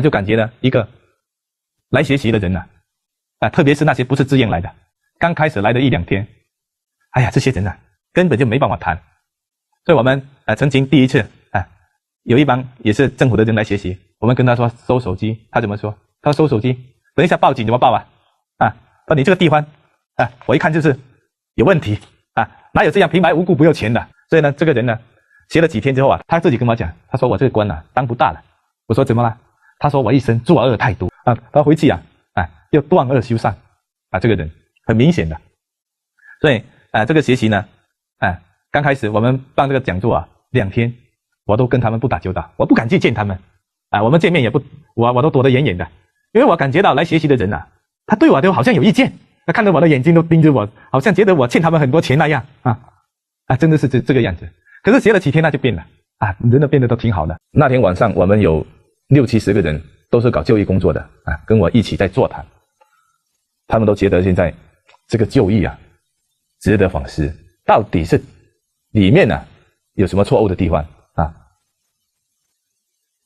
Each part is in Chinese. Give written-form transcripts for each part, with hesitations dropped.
就感觉呢，一个来学习的人特别是那些不是自愿来的，刚开始来的1-2天，哎呀，这些人根本就没办法谈。所以我们曾经第一次有一帮也是政府的人来学习，我们跟他说收手机，他怎么说？他说收手机，等一下报警怎么报说你这个地方我一看就是有问题哪有这样平白无故不要钱的？所以呢，这个人呢学了几天之后他自己跟我讲，他说我这个官当不大了。我说怎么了？他说我一生作恶太多他回去要断恶修善这个人很明显的。所以这个学习呢刚开始我们办这个讲座2天，我都跟他们不打交道，我不敢去见他们我们见面也不我都躲得远远的，因为我感觉到来学习的人他对我都好像有意见，他看着我的眼睛都盯着我，好像觉得我欠他们很多钱那样真的是这个样子。可是学了几天就变了人都变得都挺好的。那天晚上我们有60-70个人都是搞就业工作的跟我一起在座谈，他们都觉得现在这个就业值得反思，到底是里面有什么错误的地方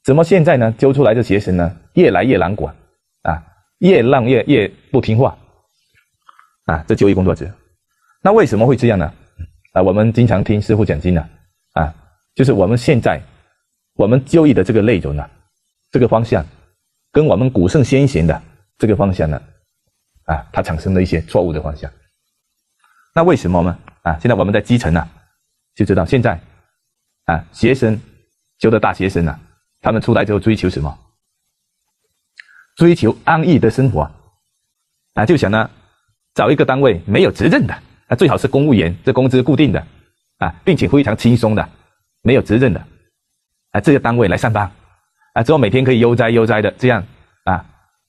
怎么现在呢揪出来的学生呢越来越难管越让越不听话这就业工作者。那为什么会这样呢我们经常听师父讲经就是我们现在我们就业的这个内容这个方向跟我们古圣先贤的这个方向呢它产生了一些错误的方向。那为什么呢现在我们在基层就知道现在学生修的大学生他们出来之后追求什么？追求安逸的生活就想呢找一个单位没有责任的最好是公务员，这工资固定的并且非常轻松的，没有责任的这个单位来上班之后每天可以悠哉悠哉的这样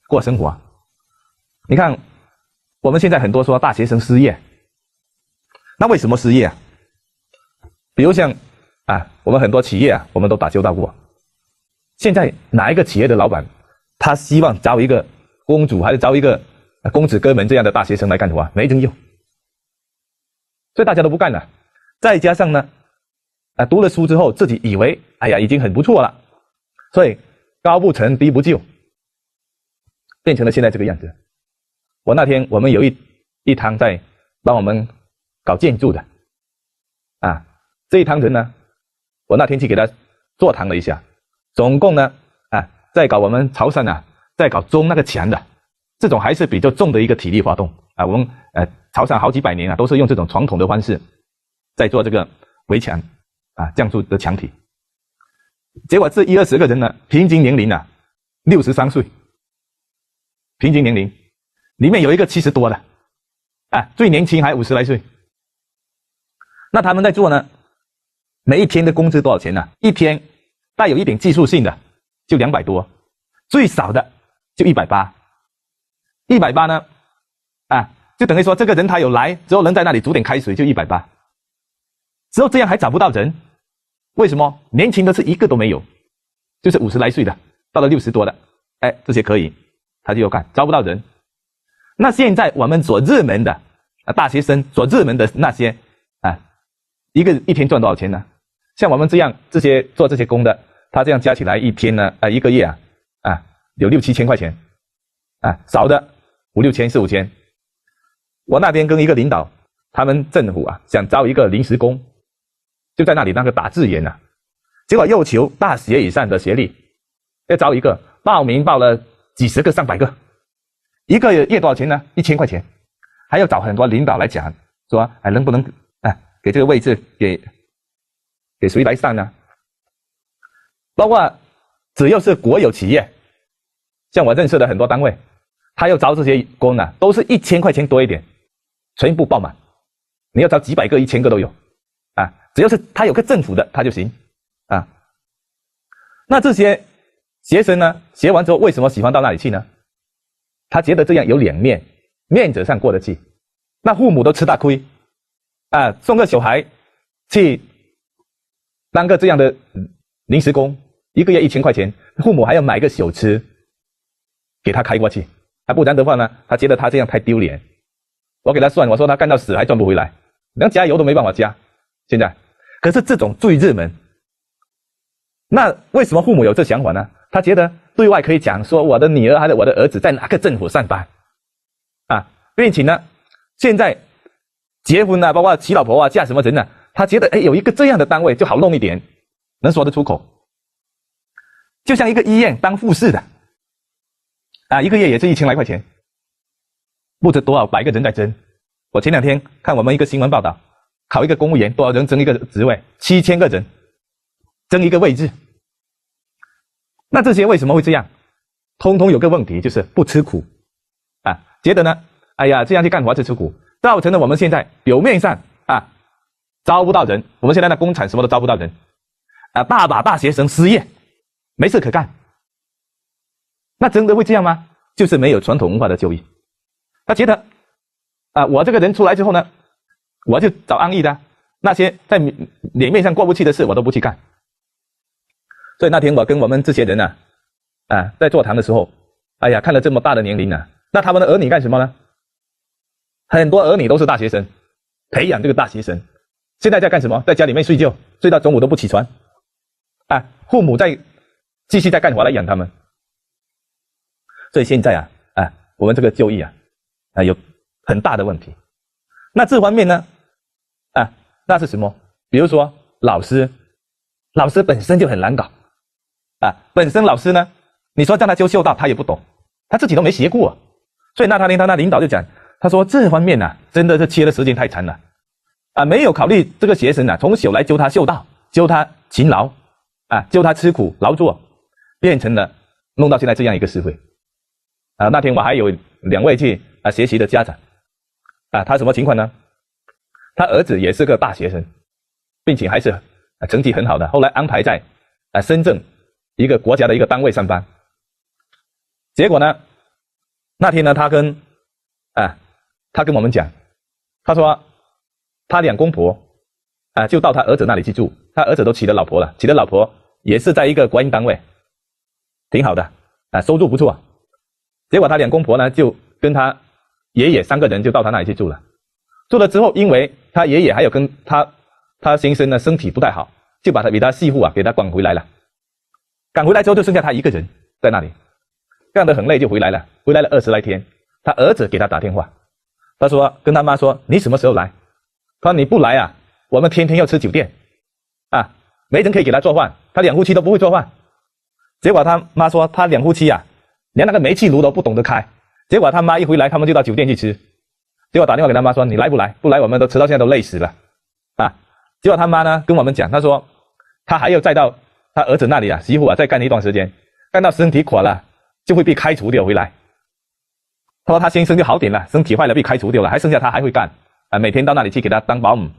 过生活。你看我们现在很多说大学生失业，那为什么失业比如像我们很多企业我们都打交道过，现在哪一个企业的老板他希望招一个公主还是招一个公子哥们这样的大学生来干活没人用，所以大家都不干了。再加上呢读了书之后自己以为哎呀已经很不错了，所以高不成低不就，变成了现在这个样子。那天我们有一堂在帮我们搞建筑的这一堂人呢，我那天去给他座谈了一下，总共呢在搞我们潮汕在搞中那个墙的，这种还是比较重的一个体力活动我们潮汕好几百年都是用这种传统的方式在做这个围墙降筑的墙体。结果这1-20个人呢，平均年龄63岁，平均年龄里面有一个70多的最年轻还50来岁。那他们在做呢，每一天的工资多少钱呢？一天带有一点技术性的就200多，最少的就180。180呢就等于说这个人他有来之后能在那里煮点开水就180，之后这样还找不到人。为什么？年轻的是一个都没有，就是50来岁的到了60多的这些可以他就要干，招不到人。那现在我们所热门的大学生所热门的那些一天赚多少钱呢？像我们这样这些做这些工的，他这样加起来一天呢一个月有6-7千块钱少的5-6千4-5千。我那边跟一个领导，他们政府想招一个临时工，就在那里那个打字员结果要求大学以上的学历，要招一个，报名报了几十个上百个，一个月多少钱呢？1000块钱，还要找很多领导来讲说能不能给这个位置给谁来上呢？包括只要是国有企业，像我认识的很多单位，他要招这些工都是1000块钱多一点，全部爆满。你要招几百个1000个都有只要是他有个政府的他就行那这些学生呢，学完之后为什么喜欢到那里去呢？他觉得这样有两面，面子上过得去，那父母都吃大亏送个小孩去当个这样的临时工，一个月1000块钱，父母还要买个小吃给他开过去不然的话呢，他觉得他这样太丢脸。我给他算，我说他干到死还赚不回来，连加油都没办法加。现在可是这种最热门，那为什么父母有这想法呢？他觉得对外可以讲说我的女儿还是我的儿子在哪个政府上班啊，并且呢，现在结婚啊，包括娶老婆啊，嫁什么人啊，他觉得有一个这样的单位就好弄一点，能说得出口。就像一个医院当护士的啊，一个月也是1000来块钱，不知多少百个人在争。我前2天看我们一个新闻报道，考一个公务员多少人争一个职位，7000个人争一个位置。那这些为什么会这样？通通有个问题，就是不吃苦啊，觉得呢，哎呀，这样去干活是吃苦，造成了我们现在表面上啊招不到人，我们现在的工厂什么都招不到人啊，大把大学生失业，没事可干。那真的会这样吗？就是没有传统文化的就业。他觉得啊，我这个人出来之后呢，我就找安逸的，那些在脸面上过不去的事我都不去干。所以那天我跟我们这些人在座谈的时候，哎呀，看了这么大的年龄那他们的儿女干什么呢？很多儿女都是大学生，培养这个大学生，现在在干什么？在家里面睡觉，睡到中午都不起床父母在继续在干活来养他们。所以现在我们这个就业有很大的问题。那这方面呢那是什么？比如说老师本身就很难搞本身老师呢，你说让他教秀道他也不懂，他自己都没学过所以那天他那领导就讲，他说这方面真的是切的时间太长了没有考虑这个学生从小来教他秀道，教他勤劳教他吃苦劳作，变成了弄到现在这样一个社会那天我还有2位去学习的家长他什么情况呢？他儿子也是个大学生，并且还是成绩很好的，后来安排在深圳一个国家的一个单位上班。结果呢，那天呢，他跟我们讲，他说他2公婆就到他儿子那里去住，他儿子都娶了老婆了，娶了老婆也是在一个国营单位，挺好的收入不错。结果他2公婆呢就跟他爷爷3个人就到他那里去住了。住了之后，因为他爷爷还有跟他先生呢身体不太好，就把他媳妇给他赶回来了。赶回来之后就剩下他一个人在那里，干得很累就回来了。回来了20来天，他儿子给他打电话，他说跟他妈说你什么时候来？他说你不来我们天天要吃酒店没人可以给他做饭，他2夫妻都不会做饭。结果他妈说他2夫妻连那个煤气炉都不懂得开。结果他妈一回来，他们就到酒店去吃。结果打电话给他妈说你来不来？不来我们都吃到现在都累死了结果他妈呢跟我们讲，他说他还要再到他儿子那里媳妇再干一段时间，干到身体垮了就会被开除掉回来。他说他先生就好点了，身体坏了被开除掉了，还剩下他还会干每天到那里去给他当保姆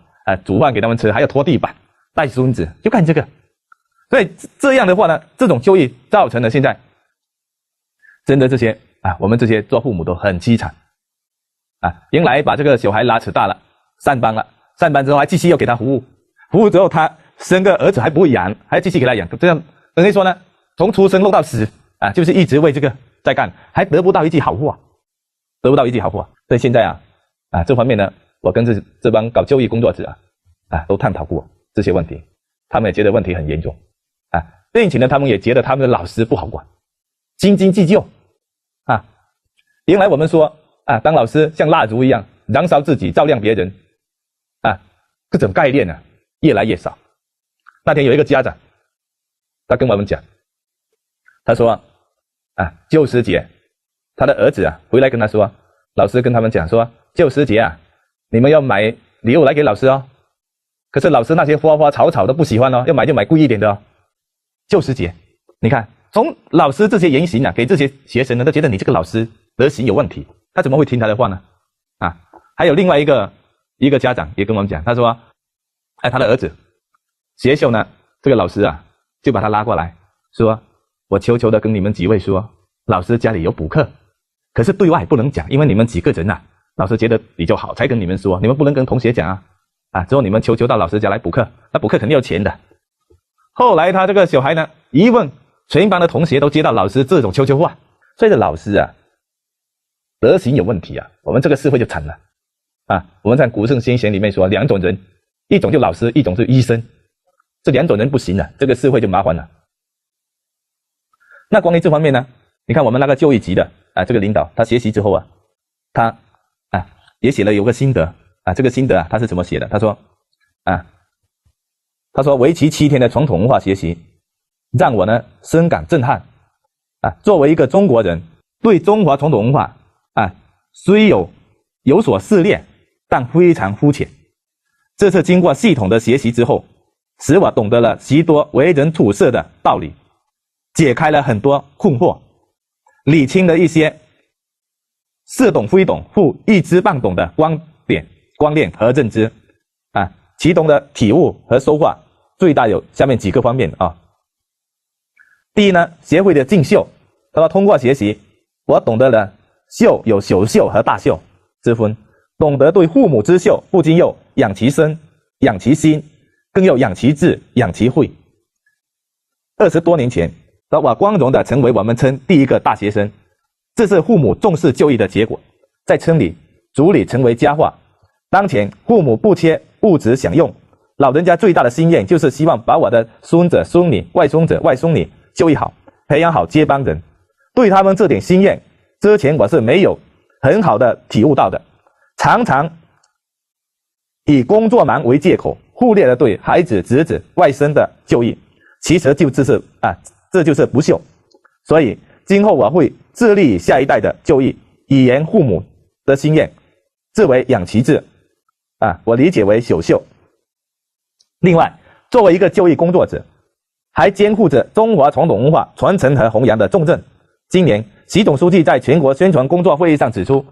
煮饭给他们吃，还要拖地板带孙子，就干这个。所以这样的话呢，这种就业造成了现在真的这些我们这些做父母都很凄惨原来把这个小孩拉扯大了，上班了，上班之后还继续要给他服务，服务之后他生个儿子还不会养，还要继续给他养，这样等于说呢，从出生弄到死就是一直为这个在干，还得不到一句好话，得不到一句好话。所以现在这方面呢，我跟这帮搞就业工作者都探讨过这些问题，他们也觉得问题很严重并且呢，他们也觉得他们的老师不好管，斤斤计较原来我们说当老师像蜡烛一样燃烧自己照亮别人这种概念越来越少。那天有一个家长他跟我们讲，他说教师节他的儿子回来跟他说，老师跟他们讲说教师节你们要买礼物来给老师可是老师那些花花草草都不喜欢要买就买贵一点的教师节你看从老师这些言行给这些学生呢都觉得你这个老师德行有问题，他怎么会听他的话呢还有另外一个家长也跟我们讲，他说他的儿子学校呢这个老师就把他拉过来说，我求求的跟你们几位说，老师家里有补课，可是对外不能讲，因为你们几个人老师觉得比较好才跟你们说，你们不能跟同学讲之后你们求到老师家来补课，那补课肯定要钱的。后来他这个小孩呢一问，全班的同学都接到老师这种求话，所以这老师德行有问题我们这个社会就惨了我们在古圣先贤里面说2种人，一种就老师，一种是医生，这2种人不行了，这个社会就麻烦了。那关于这方面呢，你看我们那个就业级的这个领导，他学习之后啊，他也写了有个心得这个心得他是怎么写的？他说为期7天的传统文化学习，让我呢深感震撼作为一个中国人，对中华传统文化虽有所涉猎，但非常肤浅。这次经过系统的学习之后，使我懂得了许多为人处事的道理，解开了很多困惑，理清了一些似懂非懂或一知半懂的观念和认知其中的体悟和收获最大有下面几个方面第一呢，学会了敬秀。他说通过学习，我懂得了秀有小秀和大秀之分，懂得对父母之秀不仅要养其身养其心，更要养其志养其慧。20多年前，我光荣地成为我们村第一个大学生，这是父母重视教育的结果，在村里族里成为佳话。当前父母不缺物质享用，老人家最大的心愿就是希望把我的孙子孙女外孙子外孙女教育好，培养好接班人。对他们这点心愿，之前我是没有很好的体悟到的，常常以工作忙为借口，忽略了对孩子侄子外甥的教育，其实这就是不孝。所以今后我会致力于下一代的教育，以圆父母的心愿，自为养其志我理解为小秀。另外，作为一个教育工作者，还肩负着中华传统文化传承和弘扬的重任。今年习总书记在全国宣传工作会议上指出，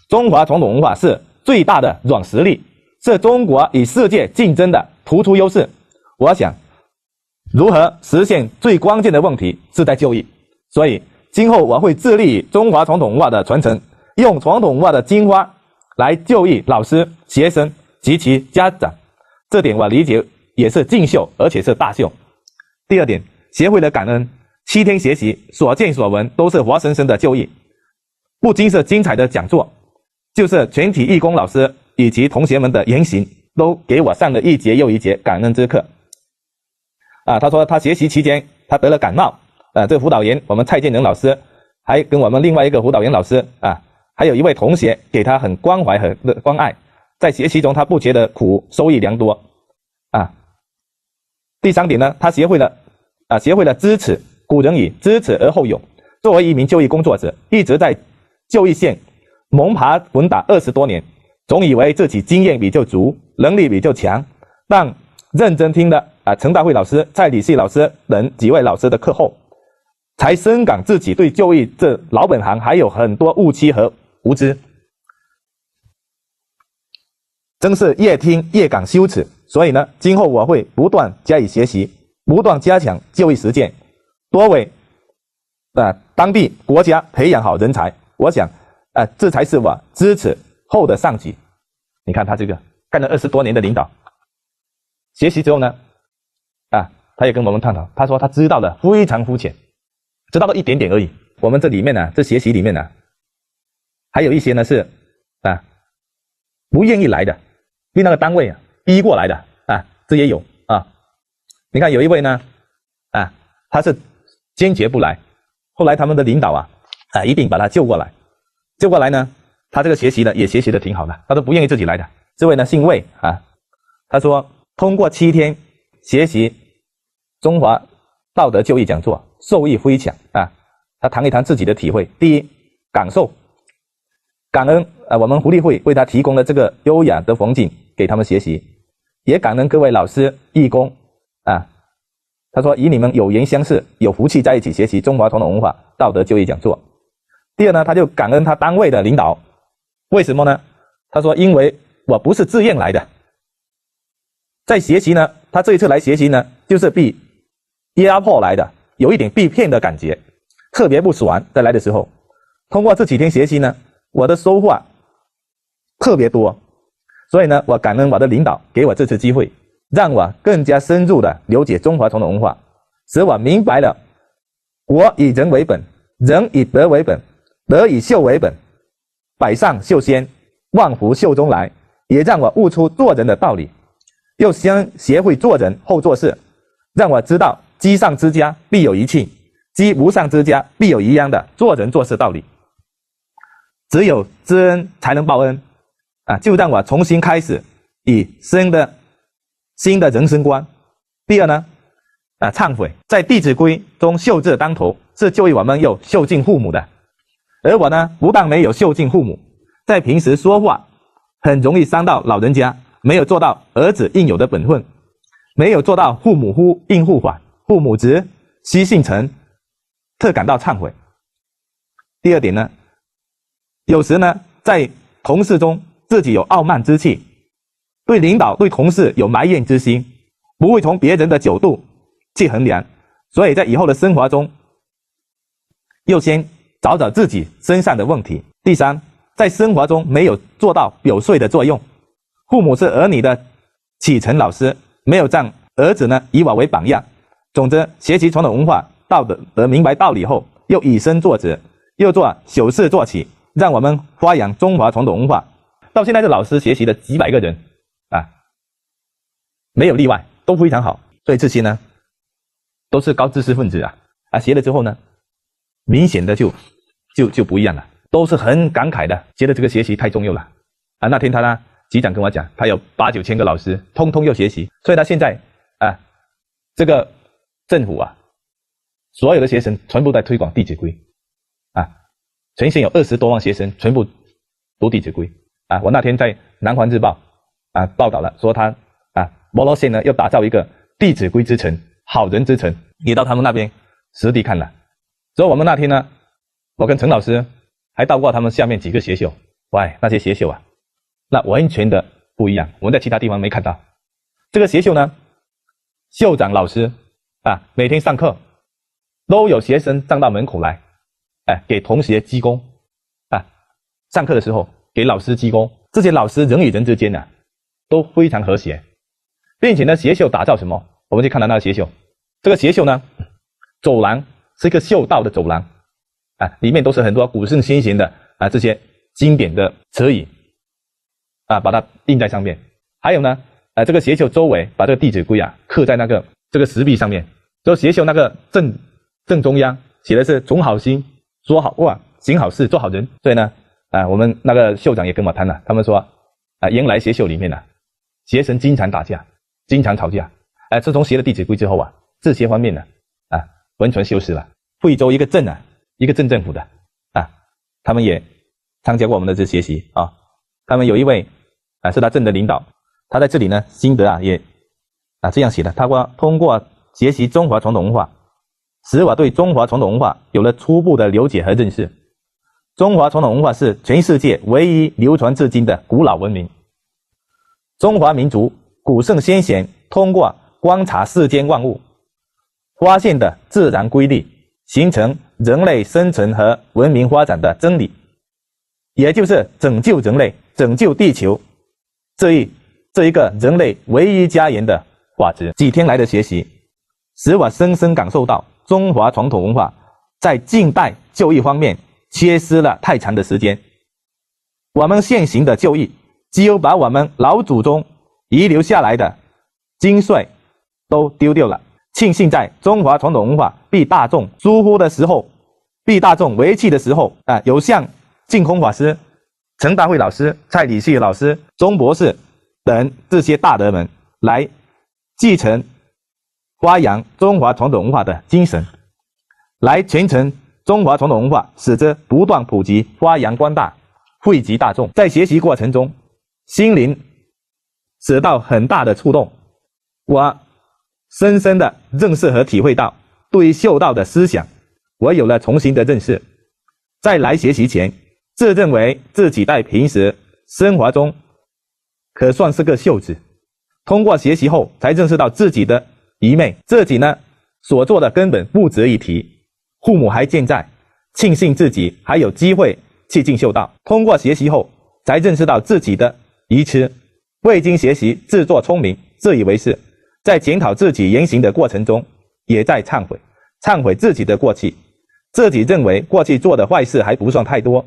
中华传统文化是最大的软实力，是中国与世界竞争的突出优势。我想如何实现最关键的问题是在教育，所以今后我会致力于中华传统文化的传承，用传统文化的精华来教育老师、学生及其家长，这点我理解也是敬秀，而且是大秀。第二点，学会了感恩。7天学习，所见所闻都是活生生的教育，不仅是精彩的讲座，就是全体义工老师以及同学们的言行，都给我上了一节又一节感恩之课他说他学习期间他得了感冒这个辅导员我们蔡建仁老师还跟我们另外一个辅导员老师还有一位同学给他很关怀和关爱，在学习中他不觉得苦，收益良多第三点呢，他学会了支持。古人以知耻而后勇，作为一名教育工作者，一直在教育线猛爬滚打20多年，总以为自己经验比较足，能力比较强，但认真听了陈大慧老师、蔡礼旭老师等几位老师的课后，才深感自己对教育这老本行还有很多误区和无知，真是越听越感羞耻。所以呢，今后我会不断加以学习，不断加强教育实践，多为当地国家培养好人才。我想这才是我支持后的上级。你看他这个干了20多年的领导，学习之后呢他也跟我们探讨，他说他知道的非常肤浅，知道了一点点而已。我们这里面这学习里面还有一些呢是不愿意来的，被那个单位逼过来的这也有你看有一位呢他是坚决不来，后来他们的领导一定把他救过来。救过来呢，他这个学习呢也学习的挺好的，他都不愿意自己来的。这位呢姓魏他说通过7天学习中华道德教育讲座，受益匪浅他谈一谈自己的体会。第一，感受感恩我们福利会为他提供了这个优雅的环境给他们学习，也感恩各位老师义工他说与你们有缘相识，有福气在一起学习中华传统文化道德教育讲座。第二呢，他就感恩他单位的领导。为什么呢？他说因为我不是自愿来的，在学习呢，他这一次来学习呢就是被压迫来的，有一点被骗的感觉，特别不爽。在来的时候通过这几天学习呢，我的收获特别多，所以呢我感恩我的领导给我这次机会，让我更加深入的了解中华传统文化，使我明白了国以人为本，人以德为本，德以秀为本，百上秀先，万福秀中来，也让我悟出做人的道理，又先学会做人后做事，让我知道积善之家必有余庆，积无上之家，必有一样的做人做事道理。只有知恩才能报恩啊！就让我重新开始，以新的人生观。第二呢，忏悔，在《弟子规》中秀字当头，是教育我们有孝敬父母的。而我呢，不但没有孝敬父母，在平时说话很容易伤到老人家，没有做到儿子应有的本分，没有做到父母呼应互还，父母职，悉信诚，特感到忏悔。第二点呢，有时呢，在同事中自己有傲慢之气，对领导对同事有埋怨之心，不会从别人的角度去衡量，所以在以后的生活中又先找找自己身上的问题。第三，在生活中没有做到表率的作用，父母是儿女的启程老师，没有让儿子呢以我为榜样。总之，学习传统文化道德明白道理后，又以身作则，又做小事做起，让我们发扬中华传统文化。到现在，这老师学习的几百个人啊，没有例外，都非常好。所以这些呢，都是高知识分子啊，学了之后呢，明显的就不一样了，都是很感慨的，觉得这个学习太重要了啊。那天他呢，局长跟我讲，他有8、9千个老师，通通要学习，所以他现在啊，这个政府啊，所有的学生全部在推广《弟子规》啊，全县有20多万学生全部读《弟子规》啊。我那天在《南华日报》啊报道了，说他摩洛县呢要打造一个弟子规之城，好人之城，也到他们那边实地看了。所以我们那天呢，我跟陈老师还到过他们下面几个学校，喂，那些学校啊，那完全的不一样，我们在其他地方没看到。这个学校呢，校长老师每天上课都有学生站到门口来，给同学鞠躬上课的时候给老师鞠躬。这些老师人与人之间都非常和谐，并且呢，学校打造什么？我们去看到那个学校，这个学校呢，走廊是一个孝道的走廊里面都是很多古圣先贤的这些经典的词语把它印在上面。还有呢，这个学校周围把这个《弟子规》刻在这个石壁上面。就学校那个正中央写的是从好心说好话，行好事，做好人。所以呢，我们那个校长也跟我谈了，他们说原来学校里面学生经常打架，经常吵架。自从学了《弟子规》之后这些方面完全消失了。惠州一个镇政府的他们也参加过我们的这学习他们有一位是他镇的领导，他在这里呢心得也这样写的，他说通过学习中华传统文化，使我对中华传统文化有了初步的了解和认识。中华传统文化是全世界唯一流传至今的古老文明。中华民族古圣先贤通过观察世间万物，发现的自然规律，形成人类生存和文明发展的真理，也就是拯救人类、拯救地球这一个人类唯一家园的法则。几天来的学习，使我深深感受到中华传统文化在近代教育方面缺失了太长的时间。我们现行的教育几乎把我们老祖宗遗留下来的精髓都丢掉了。庆幸在中华传统文化被大众疏忽的时候，被大众遗弃的时候有像净空法师、陈大慧老师、蔡礼旭老师、钟博士等这些大德们来继承发扬中华传统文化的精神，来传承中华传统文化，使之不断普及发扬光大，惠及大众。在学习过程中，心灵得到很大的触动，我深深的认识和体会到，对于孝道的思想我有了重新的认识。在来学习前，自认为自己在平时生活中可算是个孝子，通过学习后才认识到自己的愚昧，自己呢所做的根本不值一提，父母还健在，庆幸自己还有机会去尽孝道。通过学习后才认识到自己的愚痴，未经学习自作聪明，自以为是，在检讨自己言行的过程中也在忏悔自己的过去，自己认为过去做的坏事还不算太多，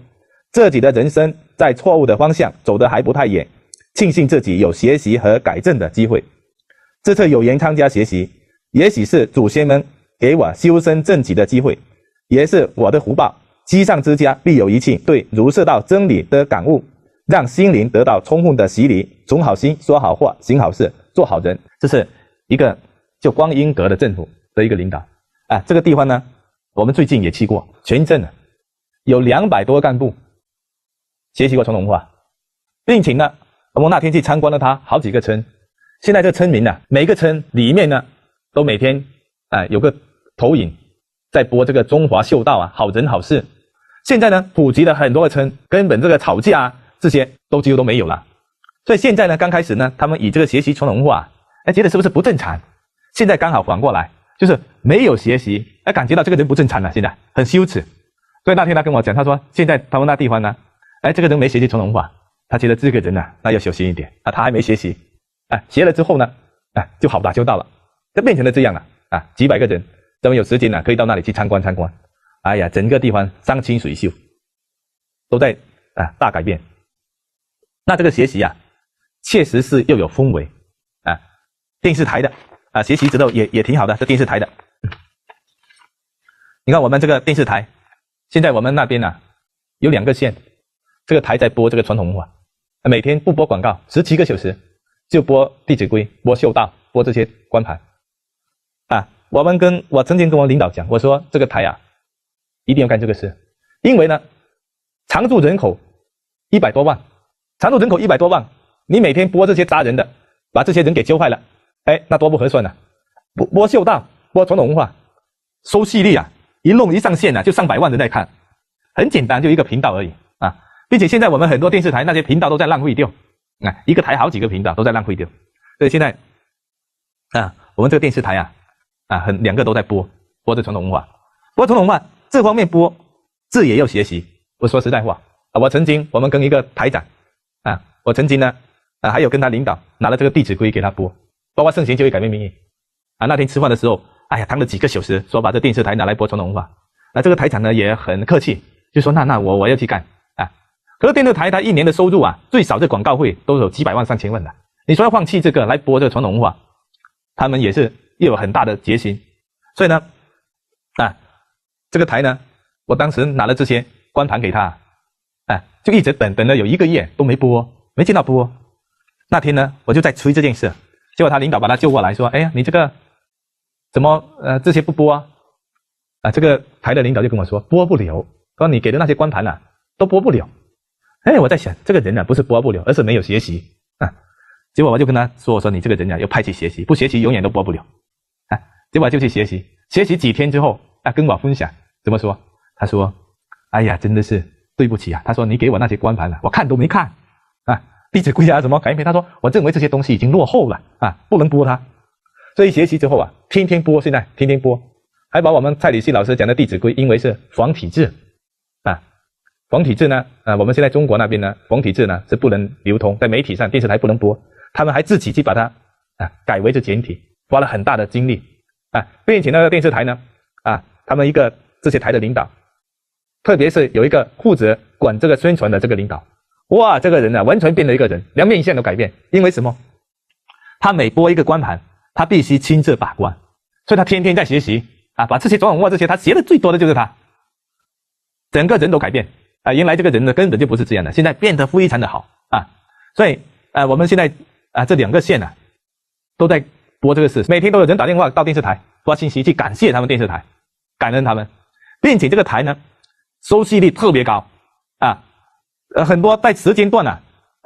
自己的人生在错误的方向走得还不太远，庆幸自己有学习和改正的机会。这次有缘参加学习，也许是祖先们给我修身正己的机会，也是我的福报。积善之家必有余庆，对儒释道真理的感悟，让心灵得到充分的洗礼，存好心，说好话，行好事，做好人。这是一个就光阴阁的政府的一个领导啊。这个地方呢，我们最近也去过，全镇有200多个干部学习过传统文化，并且呢，我们那天去参观了他好几个村。现在这村民呢，每个村里面呢，都每天有个投影在播这个中华秀道啊，好人好事。现在呢，普及了很多个村，根本这个吵架啊，这些都几乎都没有了。所以现在呢，刚开始呢，他们以这个学习传统文化，觉得是不是不正常？现在刚好反过来，就是没有学习，感觉到这个人不正常了，现在很羞耻。所以那天他跟我讲，他说现在他们那地方呢，这个人没学习传统文化，他觉得这个人呢，那要小心一点啊，他还没学习，学了之后呢，就好打交道了，就变成了这样了啊，几百个人，咱们有时间呢，可以到那里去参观参观。哎呀，整个地方山清水秀，都在大改变。那这个学习啊，确实是又有氛围啊。电视台的学习之后也挺好的，这电视台的。你看我们这个电视台，现在我们那边有2个县，这个台在播这个传统文化，每天不播广告，17个小时就播《弟子规》、播秀道、播这些观盘我曾经跟我领导讲，我说这个台一定要干这个事，因为呢，常住人口100多万，你每天播这些杂人的，把这些人给教坏了，那多不合算播秀道，播传统文化，收视率一上线就上百万人在看，很简单，就一个频道而已并且现在我们很多电视台那些频道都在浪费掉一个台好几个频道都在浪费掉，所以现在我们这个电视台2个都在播这传统文化，播传统文化这方面播，这也要学习。我说实在话我们跟一个台长我曾经呢还有跟他领导拿了这个《弟子规》给他播，包括圣贤就会改变命运那天吃饭的时候，谈了几个小时，说把这电视台拿来播传统文化。这个台长呢也很客气，就说那我要去干可是电视台他一年的收入最少这广告费都有几百万上千万的，你说要放弃这个来播这个传统文化，他们也是又有很大的决心。所以呢这个台呢，我当时拿了这些观盘给他就一直等了有1个月都没播，没见到播。那天呢，我就在催这件事，结果他领导把他救过来说，哎呀，你这个怎么这些不播这个台的领导就跟我说播不了，说你给的那些观盘都播不了。我在想这个人不是播不了，而是没有学习结果我就跟他说，我说你这个人要派去学习，不学习永远都播不了结果就去学习，学习几天之后跟我分享怎么说，他说哎呀真的是对不起他说你给我那些观盘我看都没看弟子规什么改变，他说我认为这些东西已经落后了不能播它。所以学习之后天天播，现在天天播，还把我们蔡礼旭老师讲的弟子规因为是仿体制仿体制呢我们现在中国那边呢仿体制呢是不能流通，在媒体上电视台不能播，他们还自己去把它改为是简体，花了很大的精力并且那个电视台呢他们一个这些台的领导，特别是有一个负责管这个宣传的这个领导，哇，这个人完全变了一个人，连面相都改变。因为什么？他每播一个观盘，他必须亲自把关，所以他天天在学习把这些传统文化这些他学的最多的就是他，整个人都改变原来这个人呢根本就不是这样的，现在变得非常的好所以我们现在这2个县都在播这个事，每天都有人打电话到电视台发信息去感谢他们电视台，感恩他们，并且这个台呢收视率特别高很多在时间段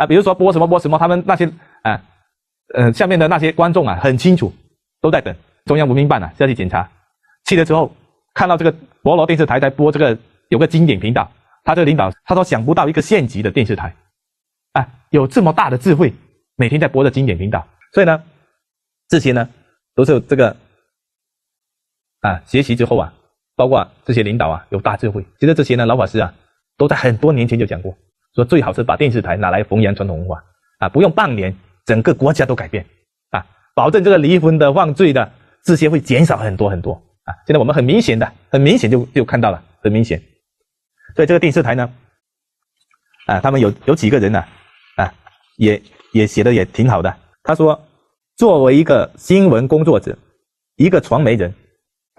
比如说播什么，他们那些下面的那些观众很清楚，都在等中央文明办下去检查，去了之后看到这个博罗电视台在播这个有个经典频道，他这个领导他说想不到一个县级的电视台有这么大的智慧，每天在播的经典频道。所以呢这些呢都是这个学习之后包括这些领导有大智慧。其实这些呢老法师都在很多年前就讲过，说最好是把电视台拿来弘扬传统文化不用半年整个国家都改变保证这个离婚的犯罪的这些会减少很多很多现在我们很明显就看到了，很明显。所以这个电视台呢他们有几个人也写的也挺好的。他说作为一个新闻工作者，一个传媒人，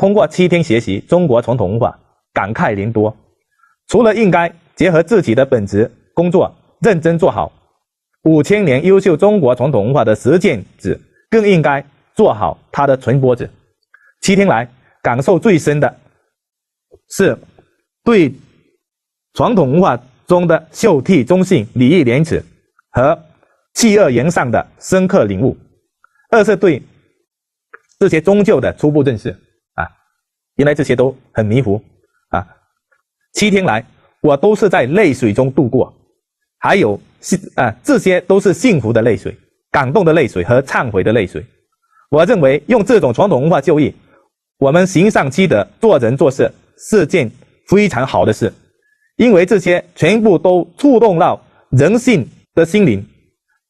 通过7天学习中国传统文化，感慨良多。除了应该结合自己的本职工作，认真做好5000年优秀中国传统文化的实践者，更应该做好它的传播者。7天来，感受最深的是对传统文化中的秀悌忠信、礼义廉耻和弃恶扬善的深刻领悟。二是对这些宗教的初步认识啊，原来这些都很迷糊啊。7天来，我都是在泪水中度过，还有这些都是幸福的泪水、感动的泪水和忏悔的泪水。我认为用这种传统文化教育，我们行善积德、做人做事是件非常好的事，因为这些全部都触动到人性的心灵，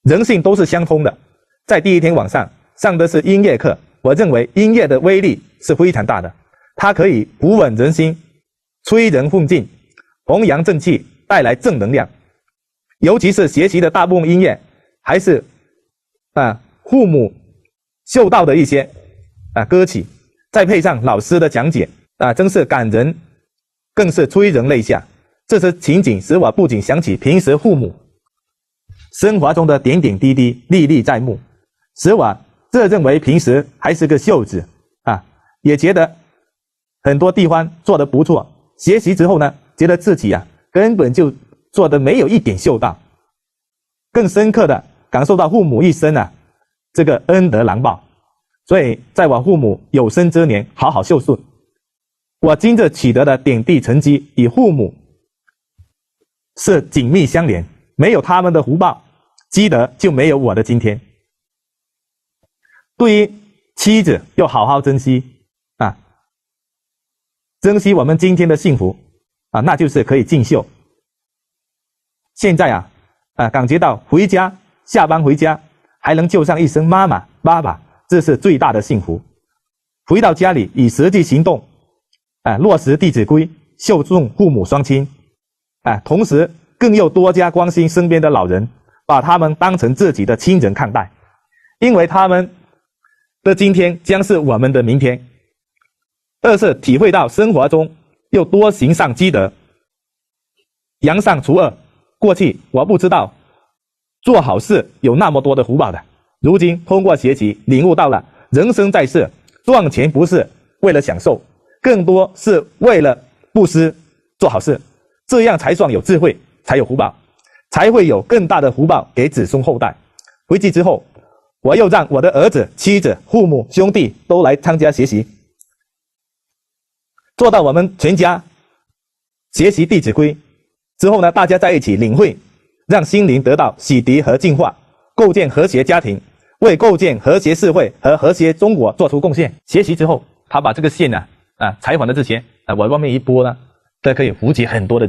人性都是相通的。在第1天晚上上的是音乐课，我认为音乐的威力是非常大的，它可以鼓稳人心，催人奋进，弘扬正气，带来正能量。尤其是学习的大部分音乐还是父母秀道的一些歌曲，再配上老师的讲解真是感人，更是催人泪下。这些情景使我不仅想起平时父母生活中的点点滴滴历历在目，使我认为平时还是个秀子也觉得很多地方做得不错。学习之后呢，觉得自己根本就做得没有一点秀道，更深刻的感受到父母一生这个恩德难报。所以在我父母有生之年好好孝顺，我今日取得的点滴成绩与父母是紧密相连，没有他们的福报积德，就没有我的今天。对于妻子要好好珍惜珍惜我们今天的幸福那就是可以尽孝。现在感觉到回家下班回家还能叫上一声妈妈爸爸，这是最大的幸福。回到家里以实际行动落实弟子规，孝顺父母双亲同时更要多加关心身边的老人，把他们当成自己的亲人看待，因为他们的今天将是我们的明天。二是体会到生活中要多行善积德，扬善除恶。过去我不知道做好事有那么多的福报的，如今通过学习领悟到了，人生在世赚钱不是为了享受，更多是为了布施做好事，这样才算有智慧，才有福报，才会有更大的福报给子孙后代。回去之后，我又让我的儿子、妻子、父母、兄弟都来参加学习，做到我们全家学习弟子规之后呢，大家在一起领会，让心灵得到洗涤和净化，构建和谐家庭，为构建和谐社会和和谐中国做出贡献。学习之后，他把这个线采访的这些往外面一播呢，这可以扶起很多的人。